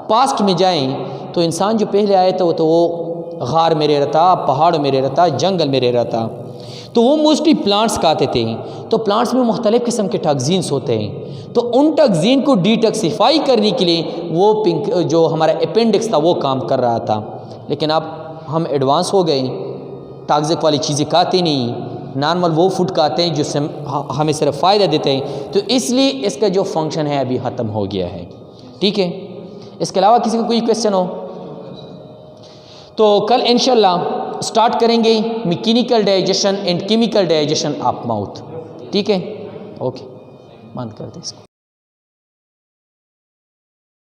पास्ट में जाएं तो इंसान जो पहले आया था तो वो गार में रह रहा था, पहाड़ में रह रहा था, जंगल में रह रहा था। तो वो मोस्टली प्लांट्स खाते थे। तो प्लांट्स में मुख्तलिफ़ किस्म के टॉक्सिन्स होते हैं, तो उन टॉक्सिन को डिटॉक्सिफाई करने के लिए वो जो हमारा अपेंडिक्स था वो काम कर रहा था। लेकिन अब हम एडवांस हो गए, टॉक्सिक वाली चीज़ें खाते नहीं, नॉर्मल वो फूड खाते हैं जो हमें सिर्फ फ़ायदा देते हैं। तो इसलिए इसका जो फंक्शन है अभी ख़त्म हो गया है। ठीक है, इसके अलावा किसी का कोई क्वेश्चन हो तो कल इंशाल्लाह स्टार्ट करेंगे mechanical digestion and chemical digestion of mouth. ठीक है, ओके, बंद कर दें इसको।